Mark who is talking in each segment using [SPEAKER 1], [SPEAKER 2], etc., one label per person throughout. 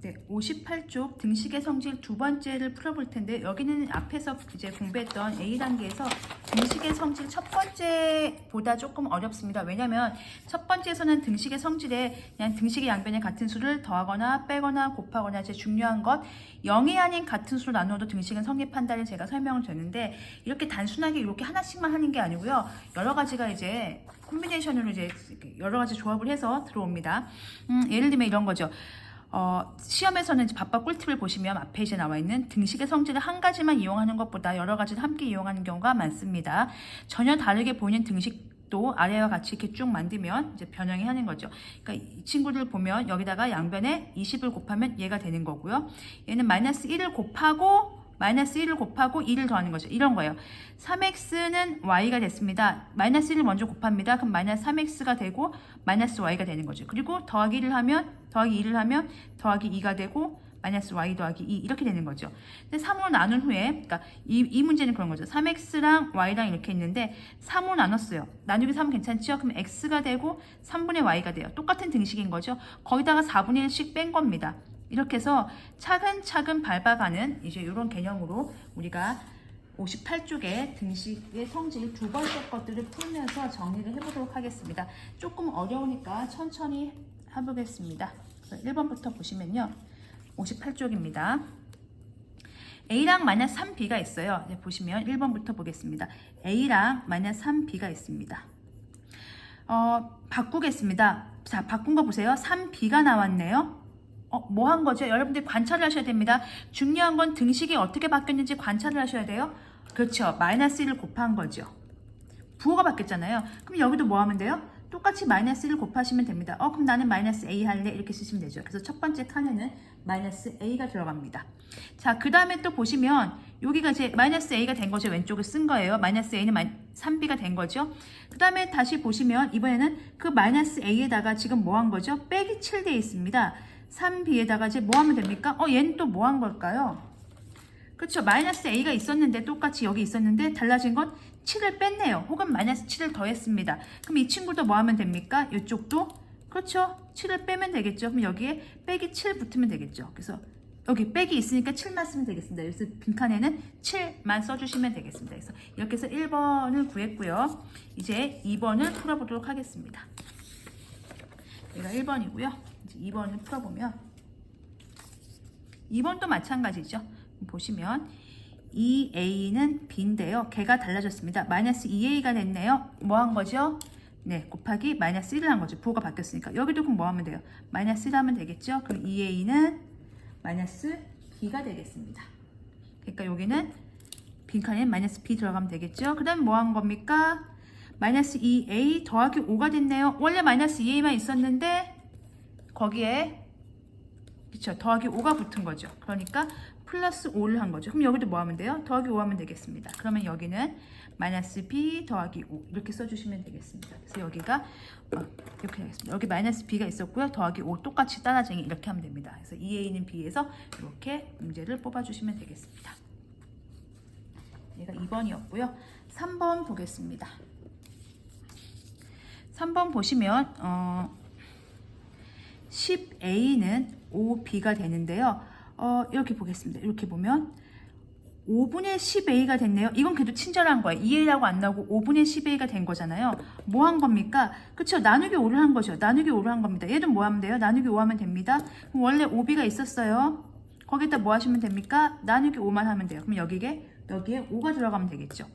[SPEAKER 1] 네, 58쪽 등식의 성질 두 번째를 풀어볼 텐데 여기는 앞에서 이제 공부했던 A단계에서 등식의 성질 첫 번째보다 조금 어렵습니다. 왜냐하면 첫 번째에서는 등식의 성질에 그냥 등식의 양변의 같은 수를 더하거나 빼거나 곱하거나 이제 중요한 것 0이 아닌 같은 수로 나누어도 등식은 성립한다를 제가 설명을 드렸는데 이렇게 단순하게 이렇게 하나씩만 하는 게 아니고요. 여러 가지가 이제 콤비네이션으로 이제 여러 가지 조합을 해서 들어옵니다. 예를 들면 이런 거죠. 시험에서는 이제 밥밥 꿀팁을 보시면 앞에 이제 나와 있는 등식의 성질을 한 가지만 이용하는 것보다 여러 가지를 함께 이용하는 경우가 많습니다. 전혀 다르게 보이는 등식도 아래와 같이 이렇게 쭉 만들면 이제 변형이 하는 거죠. 그러니까 이 친구들 보면 여기다가 양변에 20을 곱하면 얘가 되는 거고요. 얘는 마이너스 1을 곱하고 2를 더하는 거죠. 이런 거예요. 3x는 y가 됐습니다. 마이너스 1을 먼저 곱합니다. 그럼 마이너스 3x가 되고 마이너스 y가 되는 거죠. 그리고 더하기 2를 하면 더하기 2가 되고 마이너스 y 더하기 2 이렇게 되는 거죠. 근데 3으로 나눈 후에 그러니까 이 문제는 그런 거죠. 3x랑 y랑 이렇게 있는데 3으로 나눴어요. 나누기 3 괜찮죠? 그럼 x가 되고 3분의 y가 돼요. 똑같은 등식인 거죠. 거기다가 4분의 1씩 뺀 겁니다. 이렇게 해서 차근차근 밟아가는 이제 이런 개념으로 우리가 58쪽의 등식의 성질 두 번째 것들을 풀면서 정리를 해보도록 하겠습니다. 조금 어려우니까 천천히 해보겠습니다. 1번부터 보시면요. 58쪽입니다. A랑 마이너스 3B가 있어요. 보시면 1번부터 보겠습니다. A랑 마이너스 3B가 있습니다. 바꾸겠습니다. 자, 바꾼 거 보세요. 3B가 나왔네요. 뭐 한 거죠? 여러분들 관찰을 하셔야 됩니다. 중요한 건 등식이 어떻게 바뀌었는지 관찰을 하셔야 돼요. 그렇죠. 마이너스 1을 곱한 거죠. 부호가 바뀌었잖아요. 그럼 여기도 뭐 하면 돼요? 똑같이 마이너스 1을 곱하시면 됩니다. 그럼 나는 마이너스 A 할래? 이렇게 쓰시면 되죠. 그래서 첫 번째 칸에는 마이너스 A가 들어갑니다. 자, 그 다음에 또 보시면 여기가 이제 마이너스 A가 된 거죠. 왼쪽을 쓴 거예요. 마이너스 A는 3B가 된 거죠. 그 다음에 다시 보시면 이번에는 그 마이너스 A에다가 지금 뭐 한 거죠? 빼기 7 되어 있습니다. 3B에다가 이제 뭐 하면 됩니까? 얘는 또 뭐 한 걸까요? 그렇죠. 마이너스 A가 있었는데 똑같이 여기 있었는데 달라진 건 7을 뺐네요. 혹은 마이너스 7을 더했습니다. 그럼 이 친구도 뭐 하면 됩니까? 이쪽도 그렇죠. 7을 빼면 되겠죠. 그럼 여기에 빼기 7 붙으면 되겠죠. 그래서 여기 빼기 있으니까 7만 쓰면 되겠습니다. 그래서 빈칸에는 7만 써주시면 되겠습니다. 그래서 이렇게 해서 1번을 구했고요. 이제 2번을 풀어보도록 하겠습니다. 얘가 1번이고요. 이제 2번을 풀어보면 2번도 마찬가지죠. 보시면 2a는 b인데요. 걔가 달라졌습니다. 마이너스 2a가 됐네요. 뭐 한 거죠? 네, 곱하기 마이너스 1을 한 거죠. 부호가 바뀌었으니까. 여기도 그럼 뭐 하면 돼요? 마이너스 1 하면 되겠죠? 그럼 2a는 마이너스 b가 되겠습니다. 그러니까 여기는 빈칸에 마이너스 b 들어가면 되겠죠? 그 다음 뭐 한 겁니까? 마이너스 2a 더하기 5가 됐네요. 원래 마이너스 2a만 있었는데 거기에 그쵸 더하기 5가 붙은 거죠. 그러니까 플러스 5를 한 거죠. 그럼 여기도 뭐 하면 돼요? 더하기 5 하면 되겠습니다. 그러면 여기는 마이너스 b 더하기 5 이렇게 써주시면 되겠습니다. 그래서 여기가 이렇게 되겠습니다. 여기 마이너스 b가 있었고요. 더하기 5 똑같이 따라쟁이 이렇게 하면 됩니다. 그래서 2a는 b에서 이렇게 문제를 뽑아주시면 되겠습니다. 얘가 2번이었고요. 3번 보겠습니다. 3번 보시면 10a는 5b가 되는데요. 이렇게 보겠습니다. 이렇게 보면 5분의 10a가 됐네요. 이건 그래도 친절한 거예요. 2a라고 안 나오고 5분의 10a가 된 거잖아요. 뭐 한 겁니까? 그쵸? 나누기 5를 한 거죠. 나누기 5를 한 겁니다. 얘도 뭐 하면 돼요? 나누기 5 하면 됩니다. 그럼 원래 5b가 있었어요. 거기다 뭐 하시면 됩니까? 나누기 5만 하면 돼요. 그럼 여기에 5가 들어가면 되겠죠.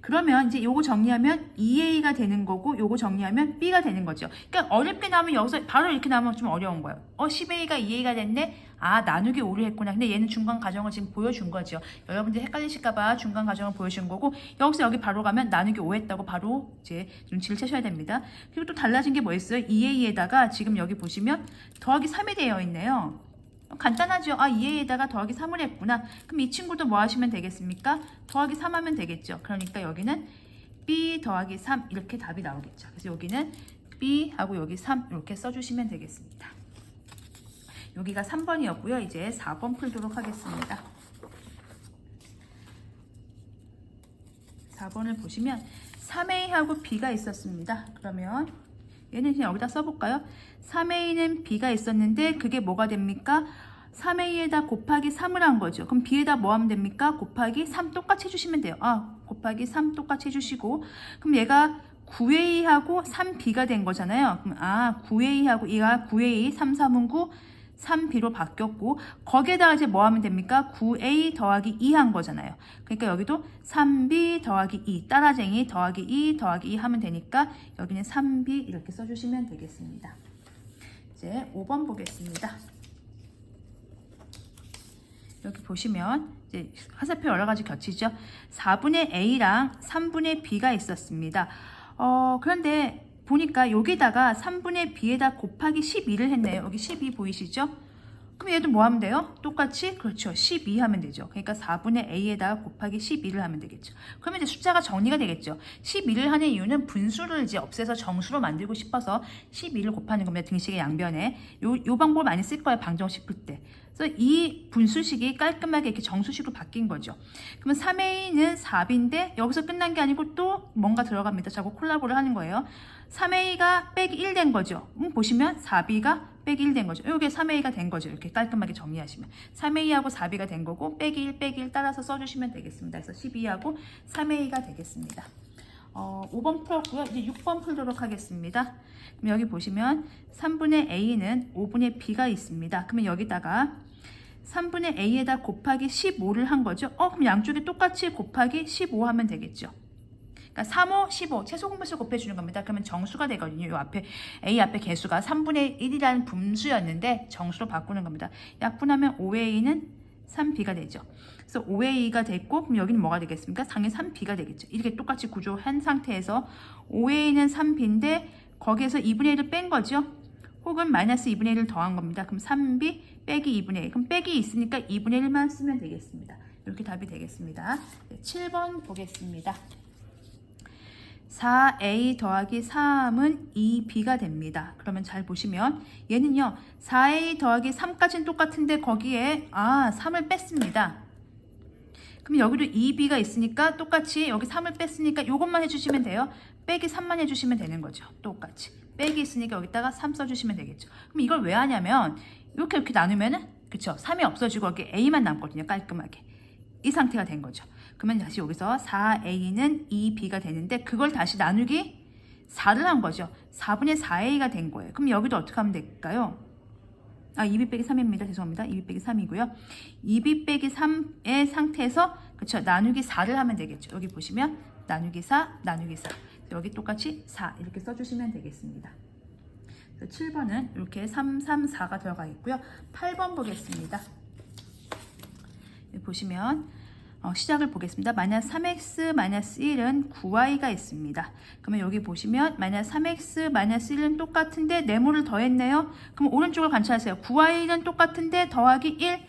[SPEAKER 1] 그러면 이제 요거 정리하면 2a가 되는 거고 요거 정리하면 b가 되는 거죠. 그러니까 어렵게 나오면 여기서 바로 이렇게 나오면 좀 어려운 거예요. 10a가 2a가 됐네. 나누기 5를 했구나. 근데 얘는 중간 과정을 지금 보여준 거죠. 여러분들 헷갈리실까봐 중간 과정을 보여준 거고 여기서 여기 바로 가면 나누기 5 했다고 바로 이제 눈치를 채셔야 됩니다. 그리고 또 달라진 게 뭐 있어요? 2a에다가 지금 여기 보시면 더하기 3이 되어 있네요. 간단하죠. 2a에다가 더하기 3을 했구나. 그럼 이 친구도 뭐 하시면 되겠습니까? 더하기 3 하면 되겠죠. 그러니까 여기는 b 더하기 3 이렇게 답이 나오겠죠. 그래서 여기는 b 하고 여기 3 이렇게 써주시면 되겠습니다. 여기가 3번이었고요. 이제 4번 풀도록 하겠습니다. 4번을 보시면 3a하고 b가 있었습니다. 그러면 얘는 그냥 여기다 써볼까요? 3a는 b가 있었는데 그게 뭐가 됩니까? 3a에다 곱하기 3을 한 거죠. 그럼 b에다 뭐 하면 됩니까? 곱하기 3 똑같이 해주시면 돼요. 곱하기 3 똑같이 해주시고, 그럼 얘가 9a하고 3b가 된 거잖아요. 그럼 9a하고 얘가 9a, 3, 3은 9, 3b로 바뀌었고, 거기에다가 이제 뭐 하면 됩니까? 9a 더하기 2 한 거잖아요. 그러니까 여기도 3b 더하기 2, 따라쟁이 더하기 2 더하기 2 하면 되니까 여기는 3b 이렇게 써주시면 되겠습니다. 이제 5번 보겠습니다. 여기 보시면 이제 화살표 여러 가지 겹치죠. 4분의 a랑 3분의 b가 있었습니다. 그런데 보니까 여기다가 3분의 b에다 곱하기 12를 했네요. 여기 12 보이시죠? 그럼 얘도 뭐 하면 돼요? 똑같이 그렇죠. 12 하면 되죠. 그러니까 4분의 a에다 곱하기 12를 하면 되겠죠. 그러면 이제 숫자가 정리가 되겠죠. 12를 하는 이유는 분수를 이제 없애서 정수로 만들고 싶어서 12를 곱하는 겁니다. 등식의 양변에. 요 방법을 많이 쓸 거예요. 방정식 풀 때. 그래서 이 분수식이 깔끔하게 이렇게 정수식으로 바뀐 거죠. 그러면 3a는 4b인데 여기서 끝난 게 아니고 또 뭔가 들어갑니다. 자꾸 콜라보를 하는 거예요. 3a가 빼기 1 된 거죠. 보시면 4b가 빼기 1 된 거죠. 이게 3a가 된 거죠. 이렇게 깔끔하게 정리하시면 3a하고 4b가 된 거고 빼기 1 빼기 1 따라서 써주시면 되겠습니다. 그래서 12하고 3a가 되겠습니다. 5번 풀었고요. 이제 6번 풀도록 하겠습니다. 그럼 여기 보시면 3분의 a는 5분의 b가 있습니다. 그러면 여기다가 3분의 a에다 곱하기 15를 한 거죠. 그럼 양쪽에 똑같이 곱하기 15 하면 되겠죠. 그러니까 3, 5, 15 최소 공배수 곱해주는 겁니다. 그러면 정수가 되거든요. 요 앞에 a 앞에 개수가 3분의 1이라는 분수였는데 정수로 바꾸는 겁니다. 약분하면 5a는 3b가 되죠. 그래서 5a가 됐고 그럼 여기는 뭐가 되겠습니까? 당연히 3b가 되겠죠. 이렇게 똑같이 구조한 상태에서 5a는 3b인데 거기에서 2분의 1을 뺀 거죠. 혹은 마이너스 2분의 1을 더한 겁니다. 그럼 3b 빼기 2분의 1. 그럼 빼기 있으니까 2분의 1만 쓰면 되겠습니다. 이렇게 답이 되겠습니다. 7번 보겠습니다. 4a 더하기 3은 2b가 됩니다. 그러면 잘 보시면 얘는요 4a 더하기 3까지는 똑같은데 거기에 3을 뺐습니다. 그럼 여기도 2b가 있으니까 똑같이 여기 3을 뺐으니까 이것만 해주시면 돼요. 빼기 3만 해주시면 되는 거죠. 똑같이 빼기 있으니까 여기다가 3 써주시면 되겠죠. 그럼 이걸 왜 하냐면 이렇게 나누면은 그쵸 3이 없어지고 여기 a만 남거든요. 깔끔하게 이 상태가 된 거죠. 그러면 다시 여기서 4a는 2b가 되는데 그걸 다시 나누기 4를 한 거죠. 4분의 4a가 된 거예요. 그럼 여기도 어떻게 하면 될까요? 2b 빼기 3입니다. 죄송합니다. 2b 빼기 3이고요. 2b 빼기 3의 상태에서 그쵸 나누기 4를 하면 되겠죠. 여기 보시면 나누기 4, 나누기 4. 여기 똑같이 4 이렇게 써주시면 되겠습니다. 7번은 이렇게 3, 3, 4가 들어가 있고요. 8번 보겠습니다. 여기 보시면 시작을 보겠습니다. 마이너스 3x 마이너스 1은 9y가 있습니다. 그러면 여기 보시면 마이너스 3x 마이너스 1은 똑같은데 네모를 더했네요. 그럼 오른쪽을 관찰하세요. 9y는 똑같은데 더하기 1.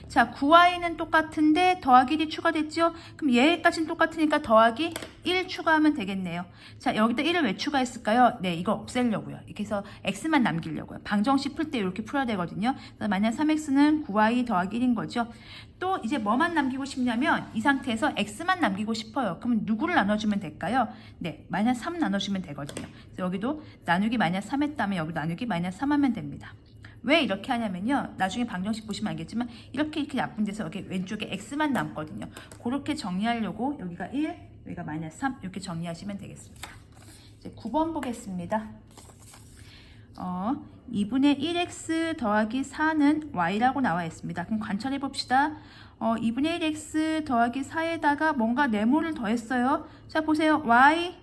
[SPEAKER 1] 자, 9y는 똑같은데 더하기 1이 추가됐죠? 그럼 얘까지는 똑같으니까 더하기 1 추가하면 되겠네요. 자, 여기다 1을 왜 추가했을까요? 네, 이거 없애려고요. 이렇게 해서 x만 남기려고요. 방정식 풀 때 이렇게 풀어야 되거든요. 그래서 마이너스 3x는 9y 더하기 1인 거죠. 또 이제 뭐만 남기고 싶냐면 이 상태에서 x만 남기고 싶어요. 그럼 누구를 나눠주면 될까요? 네, 마이너스 3 나눠주면 되거든요. 그래서 여기도 나누기 마이너스 3 했다면 여기 나누기 마이너스 3 하면 됩니다. 왜 이렇게 하냐면요. 나중에 방정식 보시면 알겠지만 이렇게 나쁜 데서 여기 왼쪽에 x만 남거든요. 그렇게 정리하려고 여기가 1, 여기가 마이너스 3 이렇게 정리하시면 되겠습니다. 이제 9번 보겠습니다. 2분의 1x 더하기 4는 y라고 나와 있습니다. 그럼 관찰해 봅시다. 2분의 1x 더하기 4에다가 뭔가 네모를 더했어요. 자, 보세요. y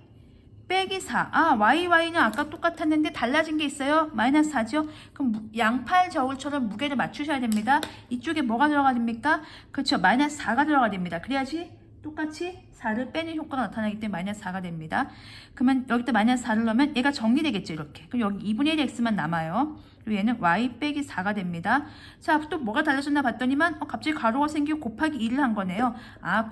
[SPEAKER 1] 빼기 4. y는 아까 똑같았는데 달라진 게 있어요. 마이너스 4죠. 그럼 양팔 저울처럼 무게를 맞추셔야 됩니다. 이쪽에 뭐가 들어가야 됩니까? 그렇죠. 마이너스 4가 들어가야 됩니다. 그래야지 똑같이 4를 빼는 효과가 나타나기 때문에 마이너스 4가 됩니다. 그러면 여기다 마이너스 4를 넣으면 얘가 정리되겠죠. 이렇게. 그럼 여기 2분의 1x만 남아요. 그리고 얘는 y 빼기 4가 됩니다. 자, 또 뭐가 달라졌나 봤더니만 갑자기 가로가 생기고 곱하기 2를 한 거네요.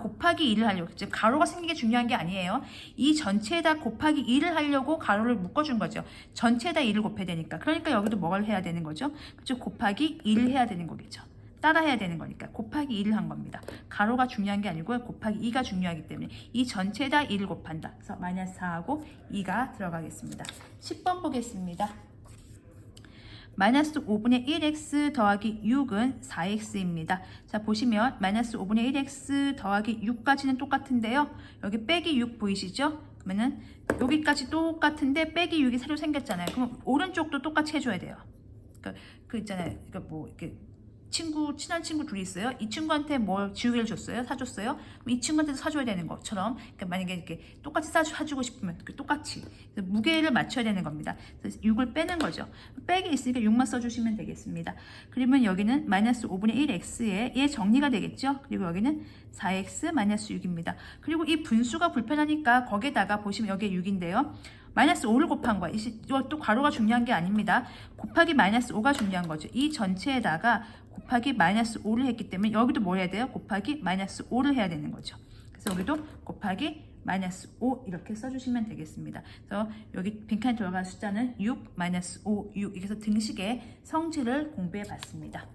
[SPEAKER 1] 곱하기 2를 하려고. 이제 가로가 생긴 게 중요한 게 아니에요. 이 전체에다 곱하기 2를 하려고 가로를 묶어준 거죠. 전체에다 2를 곱해야 되니까. 그러니까 여기도 뭘 해야 되는 거죠? 그죠? 곱하기 2를 해야 되는 거겠죠. 따라 해야 되는 거니까 곱하기 2를 한 겁니다. 가로가 중요한 게 아니고 곱하기 2가 중요하기 때문에 이 전체에다 2를 곱한다. 그래서 마이너스 4하고 2가 들어가겠습니다. 10번 보겠습니다. 마이너스 5분의 1x 더하기 6은 4x입니다. 자, 보시면 마이너스 5분의 1x 더하기 6까지는 똑같은데요. 여기 빼기 6 보이시죠? 그러면은 여기까지 똑같은데 빼기 6이 새로 생겼잖아요. 그럼 오른쪽도 똑같이 해줘야 돼요. 그 있잖아요. 그러니까 뭐 이렇게 친한 친구 둘이 있어요. 이 친구한테 뭘 지우개를 줬어요? 사줬어요? 그럼 이 친구한테도 사줘야 되는 것처럼, 그러니까 만약에 이렇게 똑같이 사주고 싶으면 똑같이 무게를 맞춰야 되는 겁니다. 그래서 6을 빼는 거죠. 빼기 있으니까 6만 써주시면 되겠습니다. 그러면 여기는 마이너스 5분의 1x에 얘 정리가 되겠죠? 그리고 여기는 4x 마이너스 6입니다. 그리고 이 분수가 불편하니까 거기에다가 보시면 여기에 6인데요. 마이너스 5를 곱한 거야. 이것도 괄호가 중요한 게 아닙니다. 곱하기 마이너스 5가 중요한 거죠. 이 전체에다가 곱하기 마이너스 5를 했기 때문에 여기도 뭐 해야 돼요? 곱하기 마이너스 5를 해야 되는 거죠. 그래서 여기도 곱하기 마이너스 5 이렇게 써주시면 되겠습니다. 그래서 여기 빈칸에 들어간 숫자는 6, 마이너스 5, 6 이렇게 해서 등식의 성질을 공부해 봤습니다.